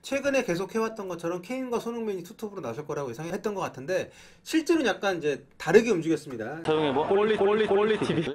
최근에 계속 해왔던 것처럼 케인과 손흥민이 투톱으로 나설 거라고 예상했던 것 같은데 실제로는 약간 이제 다르게 움직였습니다. 조용히 뭐 꼴리 TV.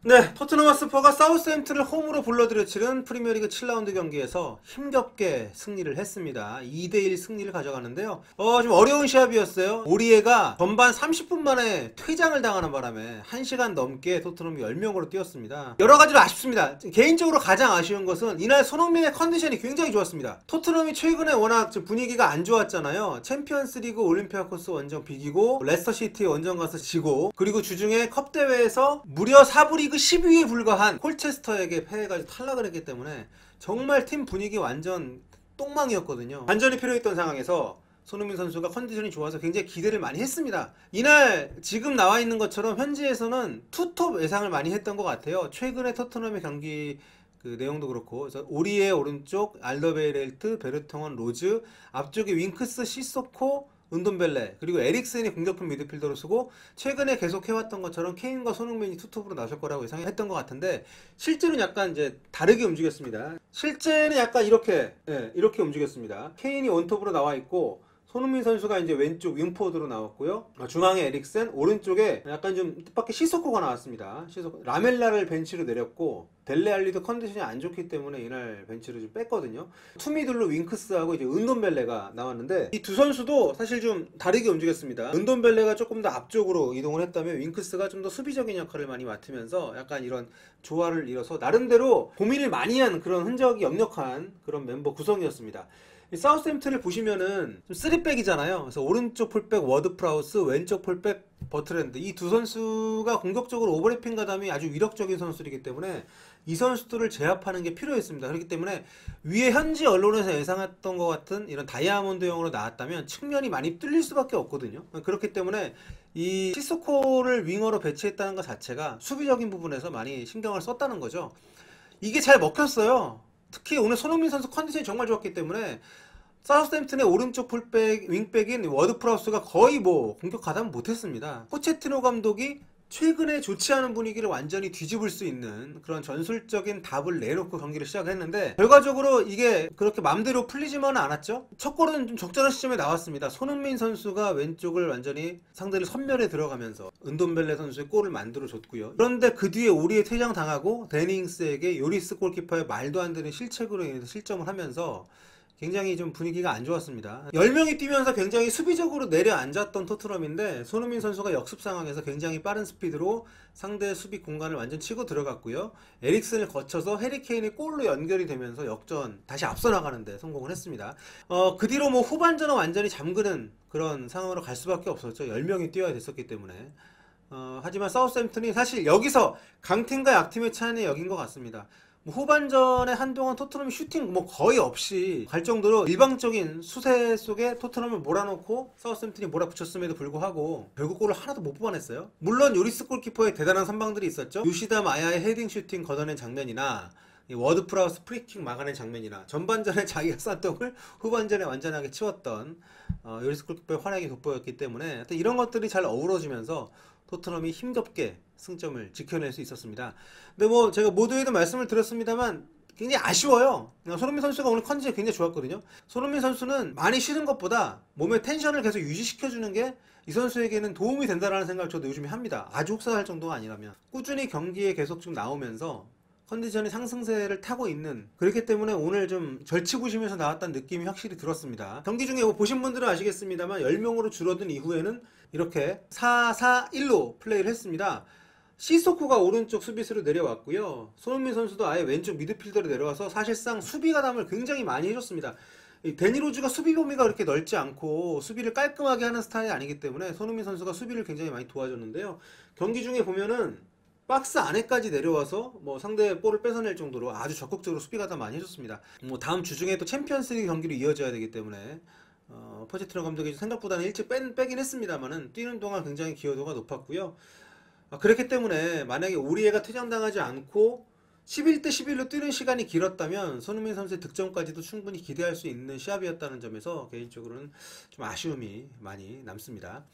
네, 토트넘 핫스퍼가 사우스햄튼을 홈으로 불러들여 치른 프리미어리그 7라운드 경기에서 힘겹게 승리를 했습니다. 2대1 승리를 가져가는데요. 좀 어려운 시합이었어요. 오리에가 전반 30분 만에 퇴장을 당하는 바람에 1시간 넘게 토트넘이 10명으로 뛰었습니다. 여러 가지로 아쉽습니다. 개인적으로 가장 아쉬운 것은 이날 손흥민의 컨디션이 굉장히 좋았습니다. 토트넘이 최근에 워낙 분위기가 안 좋았잖아요. 챔피언스리그 올림피아코스 원정 비기고 레스터시티 원정 가서 지고 그리고 주중에 컵대회에서 무려 4부 리그 10위에 불과한 콜체스터에게 패해가지고 탈락을 했기 때문에 정말 팀 분위기 완전 똥망이었거든요. 반전이 필요했던 상황에서 손흥민 선수가 컨디션이 좋아서 굉장히 기대를 많이 했습니다. 이날 지금 나와 있는 것처럼 현지에서는 투톱 예상을 많이 했던 것 같아요. 최근에 토트넘의 경기 그 내용도 그렇고, 그래서 오리의 오른쪽 알더베이렐트, 베르통원, 로즈, 앞쪽에 윙크스, 시소코, 은돈벨레, 그리고 에릭센이 공격형 미드필더로 쓰고 최근에 계속 해왔던 것처럼 케인과 손흥민이 투톱으로 나설 거라고 예상했던 것 같은데 실제로는 약간 이제 다르게 움직였습니다. 실제는 약간 이렇게 이렇게 움직였습니다. 케인이 원톱으로 나와 있고 손흥민 선수가 이제 왼쪽 윙포워드로 나왔고요. 중앙에 에릭센, 오른쪽에 약간 좀 뜻밖의 시소코가 나왔습니다. 라멜라를 벤치로 내렸고 델레알리도 컨디션이 안 좋기 때문에 이날 벤치를 좀 뺐거든요. 투미들로 윙크스하고 이제 은돈벨레가 나왔는데 이 두 선수도 사실 좀 다르게 움직였습니다. 은돈벨레가 조금 더 앞쪽으로 이동을 했다면 윙크스가 좀 더 수비적인 역할을 많이 맡으면서 약간 이런 조화를 이뤄서 나름대로 고민을 많이 한 그런 흔적이 역력한 그런 멤버 구성이었습니다. 사우스햄튼을 보시면은 좀 3백이잖아요. 그래서 오른쪽 풀백 워드프라우스, 왼쪽 풀백 버트랜드, 이 두 선수가 공격적으로 오버래핑 가담이 아주 위력적인 선수이기 때문에 이 선수들을 제압하는 게 필요했습니다. 그렇기 때문에 위에 현지 언론에서 예상했던 것 같은 이런 다이아몬드형으로 나왔다면 측면이 많이 뚫릴 수밖에 없거든요. 그렇기 때문에 이 시소코를 윙어로 배치했다는 것 자체가 수비적인 부분에서 많이 신경을 썼다는 거죠. 이게 잘 먹혔어요. 특히 오늘 손흥민 선수 컨디션이 정말 좋았기 때문에 사우스햄튼의 오른쪽 풀백, 윙백인 워드프라우스가 거의 뭐 공격 가담을 못했습니다. 포체티노 감독이 최근에 좋지 않은 분위기를 완전히 뒤집을 수 있는 그런 전술적인 답을 내놓고 경기를 시작했는데 결과적으로 이게 그렇게 맘대로 풀리지만은 않았죠. 첫 골은 좀 적절한 시점에 나왔습니다. 손흥민 선수가 왼쪽을 완전히 상대를 선멸해 들어가면서 은돈벨레 선수의 골을 만들어 줬고요. 그런데 그 뒤에 오리에 퇴장 당하고 데닝스에게 요리스 골키퍼의 말도 안 되는 실책으로 인해서 실점을 하면서 굉장히 좀 분위기가 안 좋았습니다. 10명이 뛰면서 굉장히 수비적으로 내려앉았던 토트넘인데 손흥민 선수가 역습 상황에서 굉장히 빠른 스피드로 상대 수비 공간을 완전 치고 들어갔고요. 에릭슨을 거쳐서 해리케인의 골로 연결이 되면서 역전 다시 앞서 나가는데 성공을 했습니다. 그 뒤로 뭐 후반전은 완전히 잠그는 그런 상황으로 갈 수밖에 없었죠. 10명이 뛰어야 됐었기 때문에. 하지만 사우스햄튼이 사실 여기서 강팀과 약팀의 차이는 여긴 것 같습니다. 후반전에 한동안 토트넘이 슈팅 뭐 거의 없이 갈 정도로 일방적인 수세 속에 토트넘을 몰아놓고 사우스햄튼이 몰아붙였음에도 불구하고 결국 골을 하나도 못 뽑아냈어요. 물론 요리스 골키퍼의 대단한 선방들이 있었죠. 유시다 마야의 헤딩 슈팅 걷어낸 장면이나 워드프라우스 프리킥 막아낸 장면이나 전반전에 자기가 싼 똥을 후반전에 완전하게 치웠던 요리스 골키퍼의 활약이 돋보였기 때문에 하여튼 이런 것들이 잘 어우러지면서 토트넘이 힘겹게 승점을 지켜낼 수 있었습니다. 근데 뭐 제가 모두에도 말씀을 드렸습니다만 굉장히 아쉬워요. 손흥민 선수가 오늘 컨디션이 굉장히 좋았거든요. 손흥민 선수는 많이 쉬는 것보다 몸의 텐션을 계속 유지시켜주는 게 이 선수에게는 도움이 된다라는 생각을 저도 요즘에 합니다. 아주 혹사할 정도가 아니라면 꾸준히 경기에 계속 좀 나오면서 컨디션이 상승세를 타고 있는, 그렇기 때문에 오늘 좀 절치부심에서 나왔다는 느낌이 확실히 들었습니다. 경기 중에 뭐 보신 분들은 아시겠습니다만 10명으로 줄어든 이후에는 이렇게 4-4-1로 플레이를 했습니다. 시소코가 오른쪽 수비수로 내려왔고요. 손흥민 선수도 아예 왼쪽 미드필더로 내려와서 사실상 수비 가담을 굉장히 많이 해줬습니다. 데니로즈가 수비 범위가 그렇게 넓지 않고 수비를 깔끔하게 하는 스타일이 아니기 때문에 손흥민 선수가 수비를 굉장히 많이 도와줬는데요. 경기 중에 보면은 박스 안에까지 내려와서 뭐 상대의 볼을 뺏어낼 정도로 아주 적극적으로 수비 가담 많이 해줬습니다. 뭐 다음 주중에 또 챔피언스리그 경기로 이어져야 되기 때문에 포체티노 감독이 생각보다는 일찍 빼긴 했습니다만은 뛰는 동안 굉장히 기여도가 높았고요. 그렇기 때문에 만약에 오리에가 퇴장당하지 않고 11대 11로 뛰는 시간이 길었다면 손흥민 선수의 득점까지도 충분히 기대할 수 있는 시합이었다는 점에서 개인적으로는 좀 아쉬움이 많이 남습니다.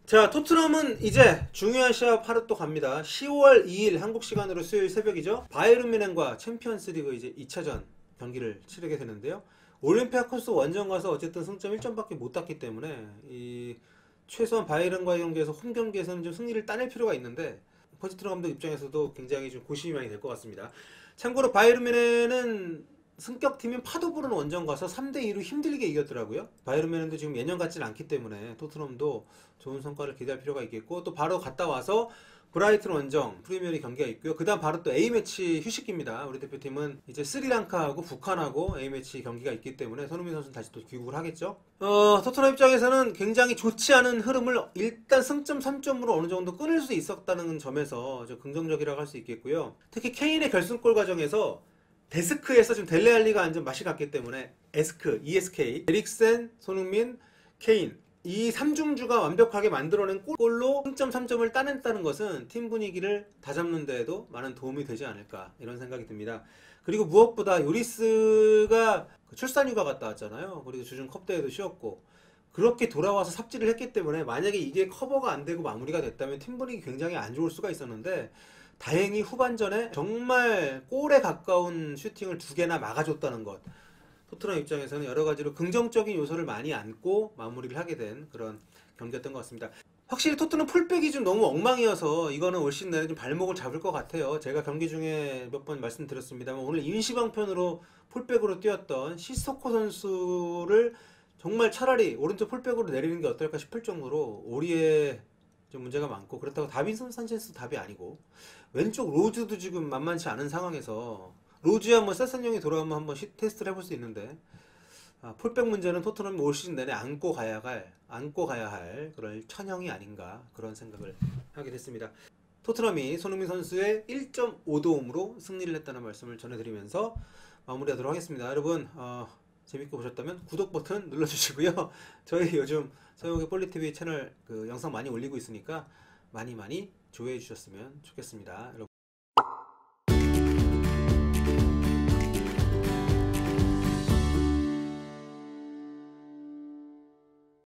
자, 토트넘은 이제 중요한 시합 하루 또 갑니다. 10월 2일 한국 시간으로 수요일 새벽이죠. 바이에른 뮌헨과 챔피언스리그 이제 2차전 경기를 치르게 되는데요. 올림피아코스 원정 가서 어쨌든 승점 1점밖에 못 땄기 때문에 이 최소한 바이에른과의 경기에서 홈 경기에서는 좀 승리를 따낼 필요가 있는데 포체티노 감독 입장에서도 굉장히 좀 고심이 많이 될 것 같습니다. 참고로 바이에른 뮌헨은 승격팀인 파도보른 원정 가서 3대2로 힘들게 이겼더라고요. 바이에른 뮌헨도 지금 예년 같지는 않기 때문에 토트넘도 좋은 성과를 기대할 필요가 있겠고, 또 바로 갔다 와서 브라이튼 원정 프리미어리그 경기가 있고요. 그 다음 바로 또 A매치 휴식기입니다. 우리 대표팀은 이제 스리랑카하고 북한하고 A매치 경기가 있기 때문에 손흥민 선수는 다시 또 귀국을 하겠죠. 토트넘 입장에서는 굉장히 좋지 않은 흐름을 일단 승점 3점으로 어느 정도 끊을 수 있었다는 점에서 좀 긍정적이라고 할 수 있겠고요. 특히 케인의 결승골 과정에서 데스크에서 지금 델레알리가 완전 맛이 갔기 때문에 ESK, 에릭센, 손흥민, 케인 이 3중주가 완벽하게 만들어낸 골로 승점 3점을 따냈다는 것은 팀 분위기를 다잡는 데에도 많은 도움이 되지 않을까 이런 생각이 듭니다. 그리고 무엇보다 요리스가 출산휴가 갔다 왔잖아요. 그리고 주중 컵대회도 쉬었고 그렇게 돌아와서 삽질을 했기 때문에 만약에 이게 커버가 안 되고 마무리가 됐다면 팀 분위기 굉장히 안 좋을 수가 있었는데 다행히 후반전에 정말 골에 가까운 슈팅을 2개나 막아줬다는 것, 토트넘 입장에서는 여러 가지로 긍정적인 요소를 많이 안고 마무리를 하게 된 그런 경기였던 것 같습니다. 확실히 토트넘 풀백이 좀 너무 엉망이어서 이거는 올 시즌 내내 좀 발목을 잡을 것 같아요. 제가 경기 중에 몇 번 말씀드렸습니다만 오늘 임시방편으로 풀백으로 뛰었던 시소코 선수를 정말 차라리 오른쪽 풀백으로 내리는 게 어떨까 싶을 정도로 오리에 좀 문제가 많고, 그렇다고 다빈슨 산체스 답이 아니고 왼쪽 로즈도 지금 만만치 않은 상황에서 로즈야 뭐 세선형이 돌아오면 한번 테스트를 해볼 수 있는데 풀백 문제는 토트넘이 올 시즌 내내 안고 가야 할 그런 천형이 아닌가 그런 생각을 하게 됐습니다. 토트넘이 손흥민 선수의 1.5도움으로 승리를 했다는 말씀을 전해드리면서 마무리하도록 하겠습니다. 여러분 재밌게 보셨다면 구독 버튼 눌러주시고요. 저희 요즘 서영욱의 볼리TV 채널 영상 많이 올리고 있으니까 많이 조회해 주셨으면 좋겠습니다. 여러분